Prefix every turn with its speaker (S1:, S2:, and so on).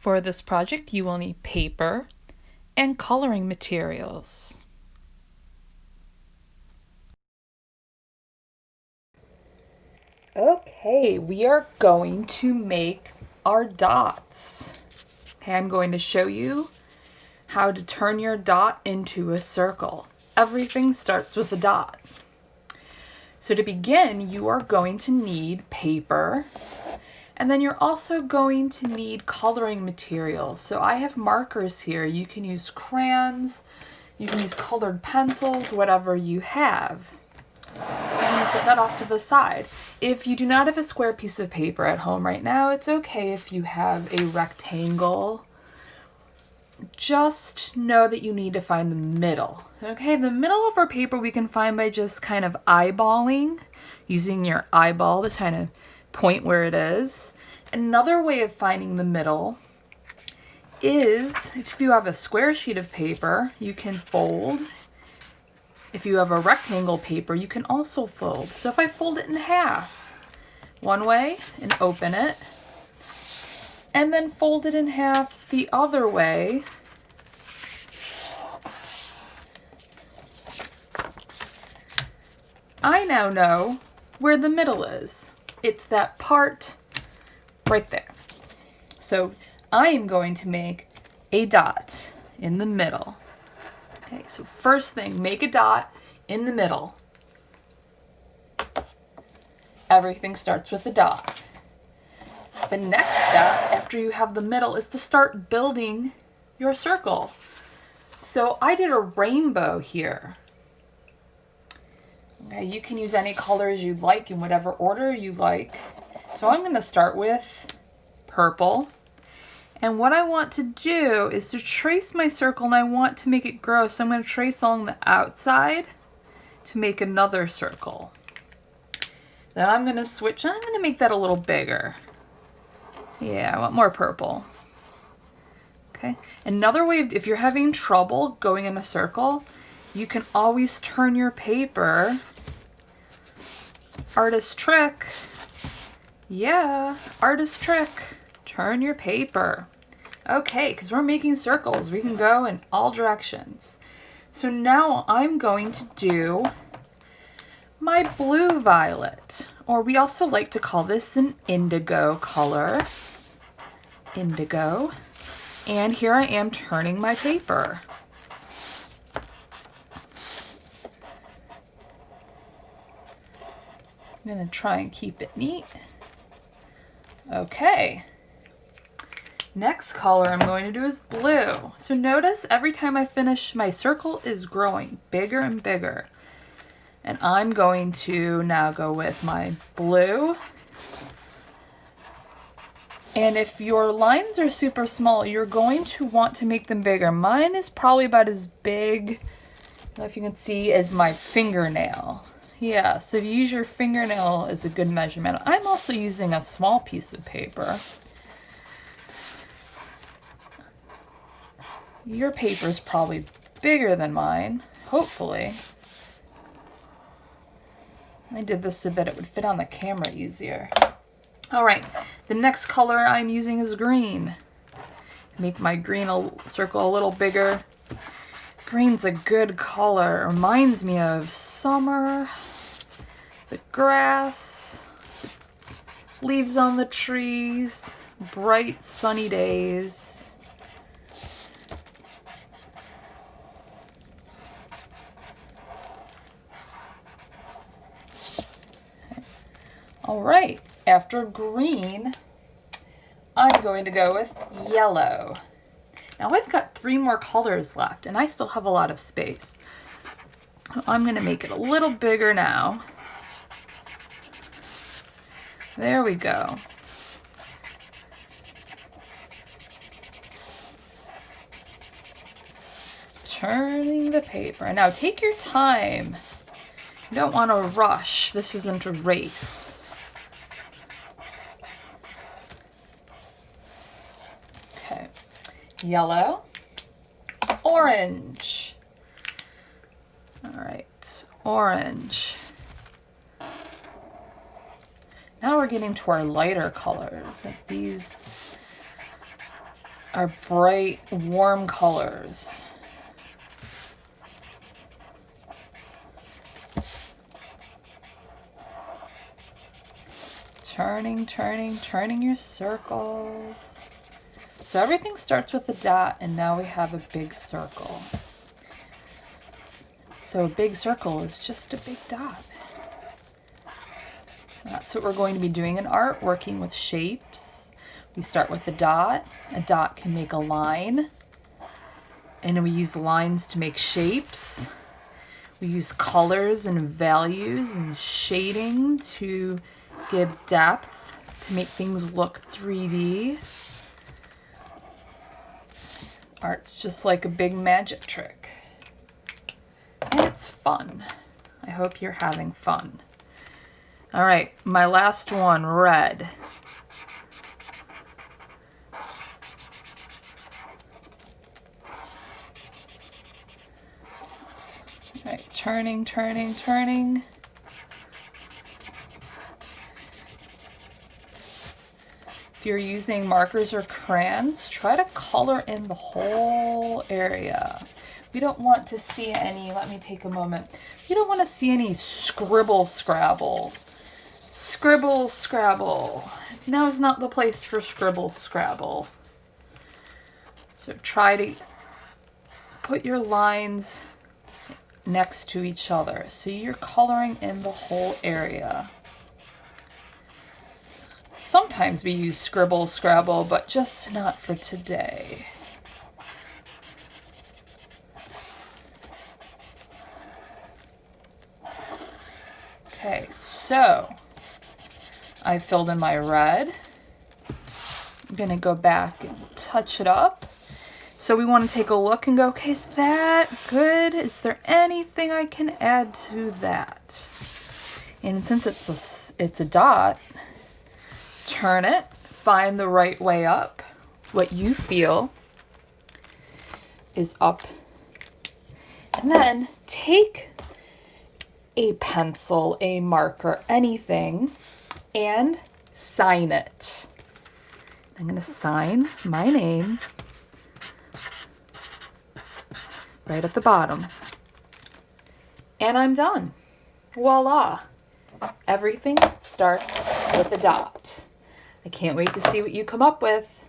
S1: For this project, you will need paper and coloring materials. Okay, we are going to make our dots. Okay, I'm going to show you how to turn your dot into a circle. Everything starts with a dot. So to begin, you are going to need paper, and then you're also going to need coloring materials. So I have markers here. You can use crayons, you can use colored pencils, whatever you have. I'm going to set that off to the side. If you do not have a square piece of paper at home right now, it's okay if you have a rectangle. Just know that you need to find the middle. Okay, the middle of our paper we can find by just kind of eyeballing, using your eyeball to kind of point where it is. Another way of finding the middle is if you have a square sheet of paper, you can fold. If you have a rectangle paper, you can also fold. So if I fold it in half, one way and open it, and then fold it in half the other way, I now know where the middle is. It's that part right there. So I am going to make a dot in the middle. Okay, so first thing, make a dot in the middle. Everything starts with a dot. The next step after you have the middle is to start building your circle. So I did a rainbow here. Okay, you can use any colors you'd like in whatever order you like. So I'm going to start with purple. And what I want to do is to trace my circle, and I want to make it grow. So I'm going to trace along the outside to make another circle. Then I'm going to switch. I'm going to make that a little bigger. Yeah, I want more purple. Okay. Another way, if you're having trouble going in a circle, you can always turn your paper. Artist trick. Yeah, artist trick. Turn your paper. Okay, because we're making circles. We can go in all directions. So now I'm going to do my blue violet, or we also like to call this an indigo color. Indigo. And here I am turning my paper. I'm going to try and keep it neat. Okay. Next color I'm going to do is blue. So notice every time I finish, my circle is growing bigger and bigger. And I'm going to now go with my blue. And if your lines are super small, you're going to want to make them bigger. Mine is probably about as big, I don't know if you can see, as my fingernail. Yeah, so if you use your fingernail as a good measurement. I'm also using a small piece of paper. Your paper is probably bigger than mine, hopefully. I did this so that it would fit on the camera easier. All right, the next color I'm using is green. Make my green circle a little bigger. Green's a good color. It reminds me of summer, the grass, leaves on the trees, bright sunny days. All right, after green, I'm going to go with yellow. Now I've got 3 more colors left, and I still have a lot of space. I'm going to make it a little bigger now. There we go. Turning the paper. Now take your time. You don't want to rush. This isn't a race. Okay. Yellow. Orange. All right. Orange. Now we're getting to our lighter colors. Like these our bright, warm colors. Turning, turning, turning your circles. So everything starts with a dot, and now we have a big circle. So a big circle is just a big dot. That's what we're going to be doing in art, working with shapes. We start with a dot. A dot can make a line. And we use lines to make shapes. We use colors and values and shading to give depth, to make things look 3D. Art's just like a big magic trick. And it's fun. I hope you're having fun. All right, my last one, red. All right, turning, turning, turning. If you're using markers or crayons, try to color in the whole area. We don't want to see any, let me take a moment. You don't want to see any scribble scrabble. Scribble scrabble. Now is not the place for scribble scrabble. So try to put your lines next to each other so you're coloring in the whole area. Sometimes we use scribble scrabble, but just not for today. Okay, so I filled in my red. I'm gonna go back and touch it up. So we want to take a look and go, okay, is that good? Is there anything I can add to that? And since it's a dot, turn it, find the right way up, what you feel is up, and then take a pencil, a marker, anything, and sign it. I'm going to sign my name right at the bottom. And I'm done. Voila! Everything starts with a dot. I can't wait to see what you come up with.